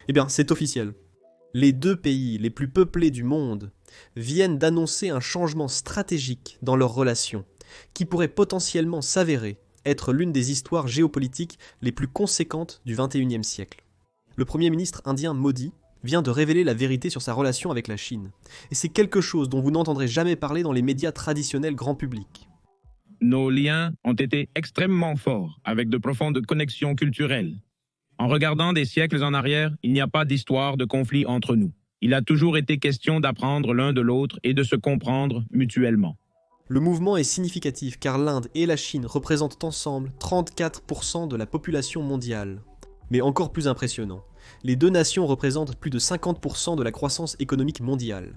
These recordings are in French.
Eh bien, c'est officiel. Les deux pays les plus peuplés du monde viennent d'annoncer un changement stratégique dans leurs relations, qui pourrait potentiellement s'avérer être l'une des histoires géopolitiques les plus conséquentes du XXIe siècle. Le Premier ministre indien Modi vient de révéler la vérité sur sa relation avec la Chine, et c'est quelque chose dont vous n'entendrez jamais parler dans les médias traditionnels grand public. Nos liens ont été extrêmement forts, avec de profondes connexions culturelles. En regardant des siècles en arrière, il n'y a pas d'histoire de conflit entre nous. Il a toujours été question d'apprendre l'un de l'autre et de se comprendre mutuellement. Le mouvement est significatif car l'Inde et la Chine représentent ensemble 34% de la population mondiale. Mais encore plus impressionnant, les deux nations représentent plus de 50% de la croissance économique mondiale.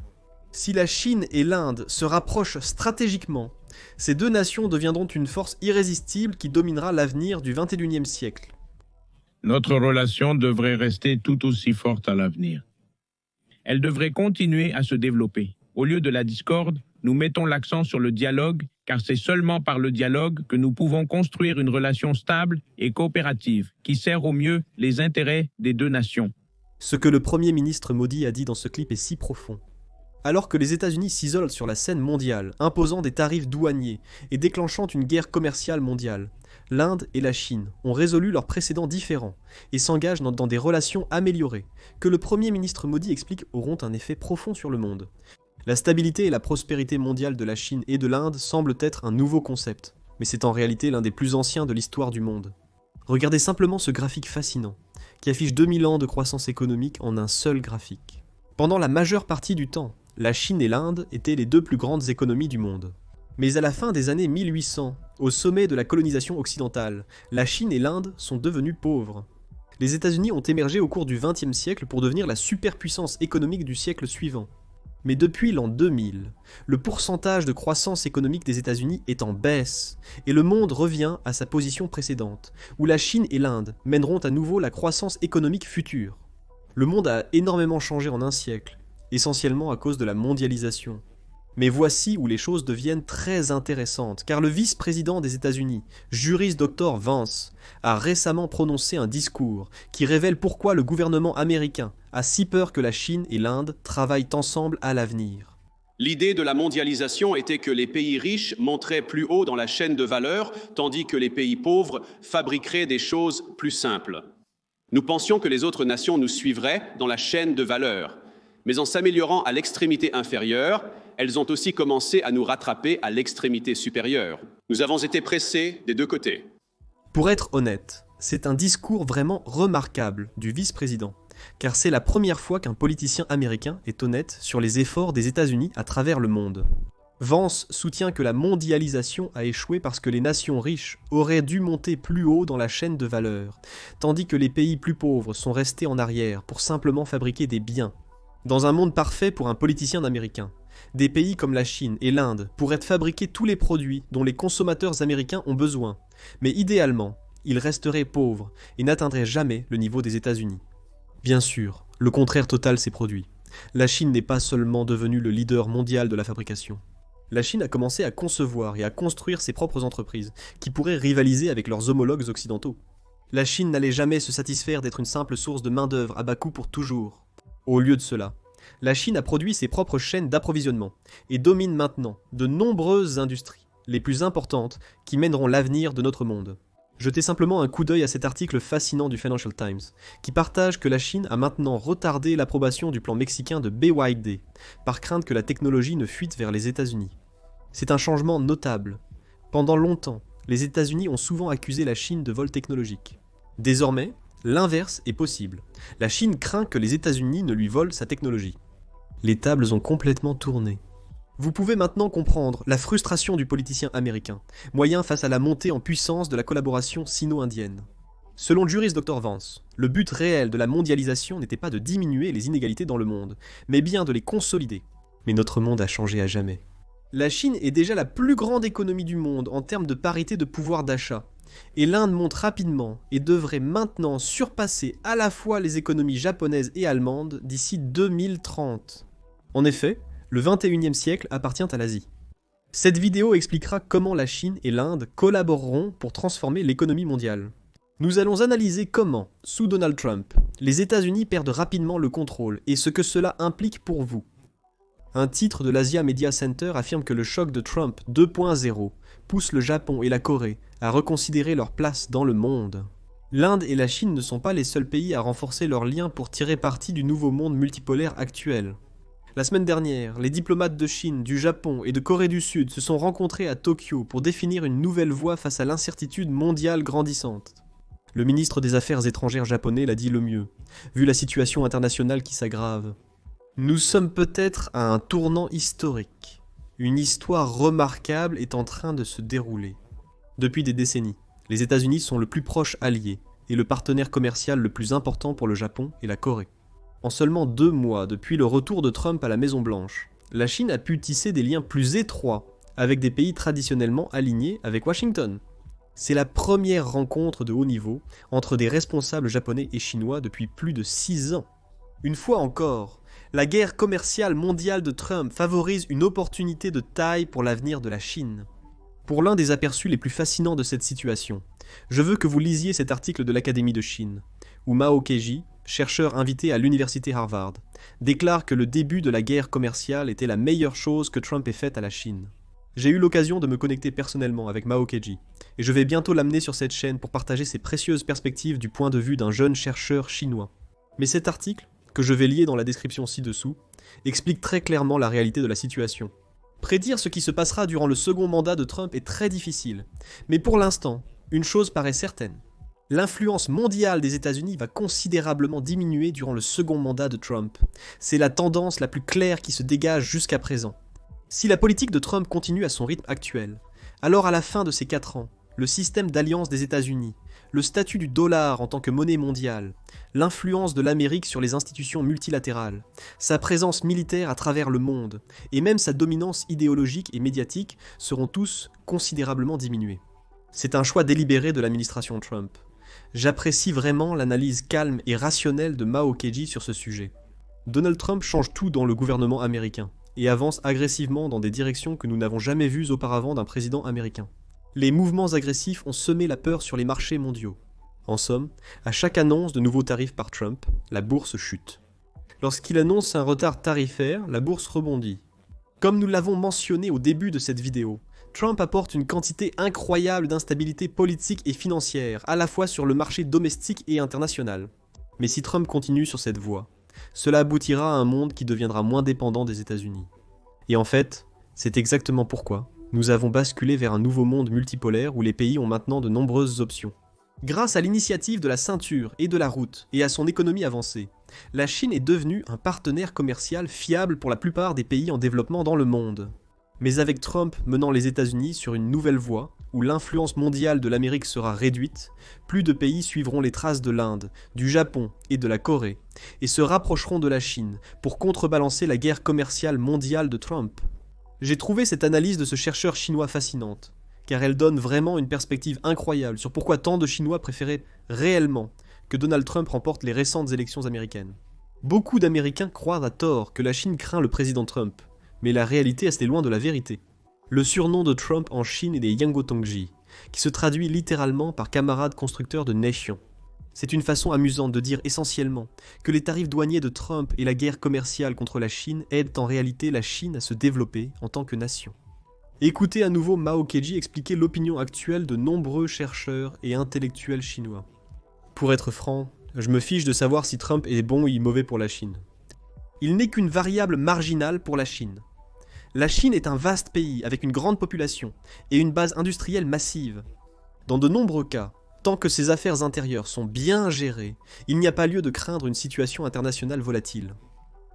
Si la Chine et l'Inde se rapprochent stratégiquement, ces deux nations deviendront une force irrésistible qui dominera l'avenir du XXIe siècle. Notre relation devrait rester tout aussi forte à l'avenir. Elle devrait continuer à se développer. Au lieu de la discorde, nous mettons l'accent sur le dialogue, car c'est seulement par le dialogue que nous pouvons construire une relation stable et coopérative qui sert au mieux les intérêts des deux nations. Ce que le Premier ministre Modi a dit dans ce clip est si profond. Alors que les États-Unis s'isolent sur la scène mondiale, imposant des tarifs douaniers et déclenchant une guerre commerciale mondiale, l'Inde et la Chine ont résolu leurs précédents différends et s'engagent dans des relations améliorées, que le Premier ministre Modi explique auront un effet profond sur le monde. La stabilité et la prospérité mondiale de la Chine et de l'Inde semblent être un nouveau concept, mais c'est en réalité l'un des plus anciens de l'histoire du monde. Regardez simplement ce graphique fascinant, qui affiche 2000 ans de croissance économique en un seul graphique. Pendant la majeure partie du temps, la Chine et l'Inde étaient les deux plus grandes économies du monde. Mais à la fin des années 1800, au sommet de la colonisation occidentale, la Chine et l'Inde sont devenues pauvres. Les États-Unis ont émergé au cours du XXe siècle pour devenir la superpuissance économique du siècle suivant. Mais depuis l'an 2000, le pourcentage de croissance économique des États-Unis est en baisse, et le monde revient à sa position précédente, où la Chine et l'Inde mèneront à nouveau la croissance économique future. Le monde a énormément changé en un siècle, essentiellement à cause de la mondialisation. Mais voici où les choses deviennent très intéressantes, car le vice-président des États-Unis, Juris Dr. Vance, a récemment prononcé un discours qui révèle pourquoi le gouvernement américain a si peur que la Chine et l'Inde travaillent ensemble à l'avenir. L'idée de la mondialisation était que les pays riches monteraient plus haut dans la chaîne de valeur, tandis que les pays pauvres fabriqueraient des choses plus simples. Nous pensions que les autres nations nous suivraient dans la chaîne de valeur, mais en s'améliorant à l'extrémité inférieure, elles ont aussi commencé à nous rattraper à l'extrémité supérieure. Nous avons été pressés des deux côtés. Pour être honnête, c'est un discours vraiment remarquable du vice-président, car c'est la première fois qu'un politicien américain est honnête sur les efforts des États-Unis à travers le monde. Vance soutient que la mondialisation a échoué parce que les nations riches auraient dû monter plus haut dans la chaîne de valeur, tandis que les pays plus pauvres sont restés en arrière pour simplement fabriquer des biens. Dans un monde parfait pour un politicien américain, des pays comme la Chine et l'Inde pourraient fabriquer tous les produits dont les consommateurs américains ont besoin, mais idéalement, ils resteraient pauvres et n'atteindraient jamais le niveau des États-Unis. Bien sûr, le contraire total s'est produit. La Chine n'est pas seulement devenue le leader mondial de la fabrication. La Chine a commencé à concevoir et à construire ses propres entreprises, qui pourraient rivaliser avec leurs homologues occidentaux. La Chine n'allait jamais se satisfaire d'être une simple source de main-d'œuvre à bas coût pour toujours. Au lieu de cela, la Chine a produit ses propres chaînes d'approvisionnement et domine maintenant de nombreuses industries, les plus importantes, qui mèneront l'avenir de notre monde. Jetez simplement un coup d'œil à cet article fascinant du Financial Times, qui partage que la Chine a maintenant retardé l'approbation du plan mexicain de BYD, par crainte que la technologie ne fuite vers les États-Unis. C'est un changement notable. Pendant longtemps, les États-Unis ont souvent accusé la Chine de vol technologique. Désormais, l'inverse est possible. La Chine craint que les États-Unis ne lui volent sa technologie. Les tables ont complètement tourné. Vous pouvez maintenant comprendre la frustration du politicien américain, moyen face à la montée en puissance de la collaboration sino-indienne. Selon Juris Dr. Vance, le but réel de la mondialisation n'était pas de diminuer les inégalités dans le monde, mais bien de les consolider. Mais notre monde a changé à jamais. La Chine est déjà la plus grande économie du monde en termes de parité de pouvoir d'achat. Et l'Inde monte rapidement et devrait maintenant surpasser à la fois les économies japonaises et allemandes d'ici 2030. En effet, le 21e siècle appartient à l'Asie. Cette vidéo expliquera comment la Chine et l'Inde collaboreront pour transformer l'économie mondiale. Nous allons analyser comment, sous Donald Trump, les États-Unis perdent rapidement le contrôle et ce que cela implique pour vous. Un titre de l'Asia Media Center affirme que le choc de Trump 2.0 pousse le Japon et la Corée à reconsidérer leur place dans le monde. L'Inde et la Chine ne sont pas les seuls pays à renforcer leurs liens pour tirer parti du nouveau monde multipolaire actuel. La semaine dernière, les diplomates de Chine, du Japon et de Corée du Sud se sont rencontrés à Tokyo pour définir une nouvelle voie face à l'incertitude mondiale grandissante. Le ministre des Affaires étrangères japonais l'a dit le mieux, vu la situation internationale qui s'aggrave. Nous sommes peut-être à un tournant historique. Une histoire remarquable est en train de se dérouler. Depuis des décennies, les États-Unis sont le plus proche allié et le partenaire commercial le plus important pour le Japon et la Corée. En seulement 2 mois depuis le retour de Trump à la Maison-Blanche, la Chine a pu tisser des liens plus étroits avec des pays traditionnellement alignés avec Washington. C'est la première rencontre de haut niveau entre des responsables japonais et chinois depuis plus de 6 ans. Une fois encore, la guerre commerciale mondiale de Trump favorise une opportunité de taille pour l'avenir de la Chine. Pour l'un des aperçus les plus fascinants de cette situation, je veux que vous lisiez cet article de l'Académie de Chine, où Mao Keiji, chercheur invité à l'université Harvard, déclare que le début de la guerre commerciale était la meilleure chose que Trump ait faite à la Chine. J'ai eu l'occasion de me connecter personnellement avec Mao Keiji, et je vais bientôt l'amener sur cette chaîne pour partager ses précieuses perspectives du point de vue d'un jeune chercheur chinois. Mais cet article, que je vais lier dans la description ci-dessous, explique très clairement la réalité de la situation. Prédire ce qui se passera durant le second mandat de Trump est très difficile, mais pour l'instant, une chose paraît certaine. L'influence mondiale des États-Unis va considérablement diminuer durant le second mandat de Trump. C'est la tendance la plus claire qui se dégage jusqu'à présent. Si la politique de Trump continue à son rythme actuel, alors à la fin de ces 4 ans, le système d'alliance des États-Unis, le statut du dollar en tant que monnaie mondiale, l'influence de l'Amérique sur les institutions multilatérales, sa présence militaire à travers le monde, et même sa dominance idéologique et médiatique seront tous considérablement diminués. C'est un choix délibéré de l'administration Trump. J'apprécie vraiment l'analyse calme et rationnelle de Mao Keiji sur ce sujet. Donald Trump change tout dans le gouvernement américain, et avance agressivement dans des directions que nous n'avons jamais vues auparavant d'un président américain. Les mouvements agressifs ont semé la peur sur les marchés mondiaux. En somme, à chaque annonce de nouveaux tarifs par Trump, la bourse chute. Lorsqu'il annonce un retard tarifaire, la bourse rebondit. Comme nous l'avons mentionné au début de cette vidéo, Trump apporte une quantité incroyable d'instabilité politique et financière, à la fois sur le marché domestique et international. Mais si Trump continue sur cette voie, cela aboutira à un monde qui deviendra moins dépendant des États-Unis. Et en fait, c'est exactement pourquoi nous avons basculé vers un nouveau monde multipolaire où les pays ont maintenant de nombreuses options. Grâce à l'initiative de la ceinture et de la route et à son économie avancée, la Chine est devenue un partenaire commercial fiable pour la plupart des pays en développement dans le monde. Mais avec Trump menant les États-Unis sur une nouvelle voie, où l'influence mondiale de l'Amérique sera réduite, plus de pays suivront les traces de l'Inde, du Japon et de la Corée, et se rapprocheront de la Chine pour contrebalancer la guerre commerciale mondiale de Trump. J'ai trouvé cette analyse de ce chercheur chinois fascinante, car elle donne vraiment une perspective incroyable sur pourquoi tant de Chinois préféraient réellement que Donald Trump remporte les récentes élections américaines. Beaucoup d'Américains croient à tort que la Chine craint le président Trump, mais la réalité est assez loin de la vérité. Le surnom de Trump en Chine est des Yangotongji, qui se traduit littéralement par camarade constructeur de nation. C'est une façon amusante de dire essentiellement que les tarifs douaniers de Trump et la guerre commerciale contre la Chine aident en réalité la Chine à se développer en tant que nation. Écoutez à nouveau Mao Keiji expliquer l'opinion actuelle de nombreux chercheurs et intellectuels chinois. Pour être franc, je me fiche de savoir si Trump est bon ou mauvais pour la Chine. Il n'est qu'une variable marginale pour la Chine. La Chine est un vaste pays avec une grande population et une base industrielle massive. Dans de nombreux cas, tant que ses affaires intérieures sont bien gérées, il n'y a pas lieu de craindre une situation internationale volatile.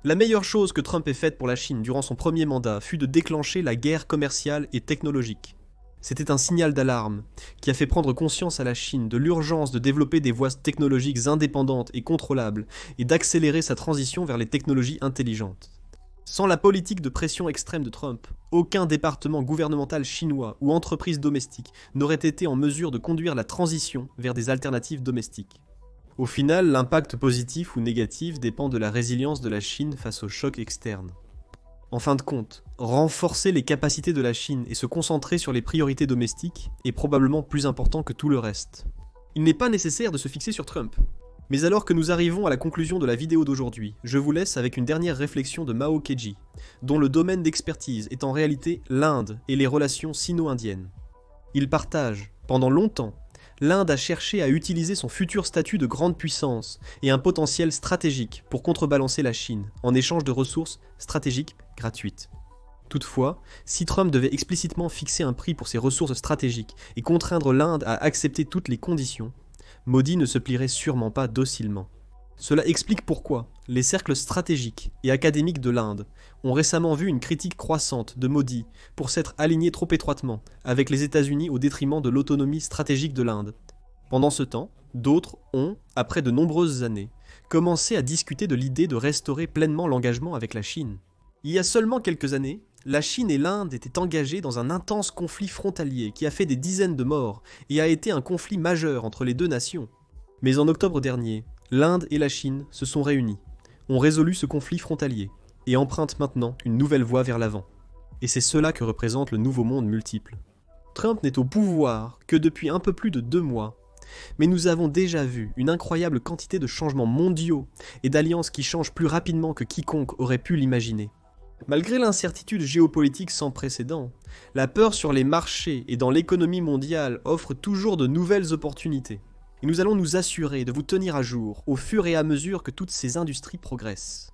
La meilleure chose que Trump ait faite pour la Chine durant son premier mandat fut de déclencher la guerre commerciale et technologique. C'était un signal d'alarme qui a fait prendre conscience à la Chine de l'urgence de développer des voies technologiques indépendantes et contrôlables et d'accélérer sa transition vers les technologies intelligentes. Sans la politique de pression extrême de Trump, aucun département gouvernemental chinois ou entreprise domestique n'aurait été en mesure de conduire la transition vers des alternatives domestiques. Au final, l'impact positif ou négatif dépend de la résilience de la Chine face aux chocs externes. En fin de compte, renforcer les capacités de la Chine et se concentrer sur les priorités domestiques est probablement plus important que tout le reste. Il n'est pas nécessaire de se fixer sur Trump. Mais alors que nous arrivons à la conclusion de la vidéo d'aujourd'hui, je vous laisse avec une dernière réflexion de Mao Keji, dont le domaine d'expertise est en réalité l'Inde et les relations sino-indiennes. Il partage, pendant longtemps, l'Inde a cherché à utiliser son futur statut de grande puissance et un potentiel stratégique pour contrebalancer la Chine, en échange de ressources stratégiques gratuites. Toutefois, si Trump devait explicitement fixer un prix pour ses ressources stratégiques et contraindre l'Inde à accepter toutes les conditions, Modi ne se plierait sûrement pas docilement. Cela explique pourquoi les cercles stratégiques et académiques de l'Inde ont récemment vu une critique croissante de Modi pour s'être aligné trop étroitement avec les États-Unis au détriment de l'autonomie stratégique de l'Inde. Pendant ce temps, d'autres ont, après de nombreuses années, commencé à discuter de l'idée de restaurer pleinement l'engagement avec la Chine. Il y a seulement quelques années, la Chine et l'Inde étaient engagées dans un intense conflit frontalier qui a fait des dizaines de morts et a été un conflit majeur entre les deux nations. Mais en octobre dernier, l'Inde et la Chine se sont réunies, ont résolu ce conflit frontalier et empruntent maintenant une nouvelle voie vers l'avant. Et c'est cela que représente le nouveau monde multiple. Trump n'est au pouvoir que depuis un peu plus de 2 mois, mais nous avons déjà vu une incroyable quantité de changements mondiaux et d'alliances qui changent plus rapidement que quiconque aurait pu l'imaginer. Malgré l'incertitude géopolitique sans précédent, la peur sur les marchés et dans l'économie mondiale offre toujours de nouvelles opportunités. Et nous allons nous assurer de vous tenir à jour au fur et à mesure que toutes ces industries progressent.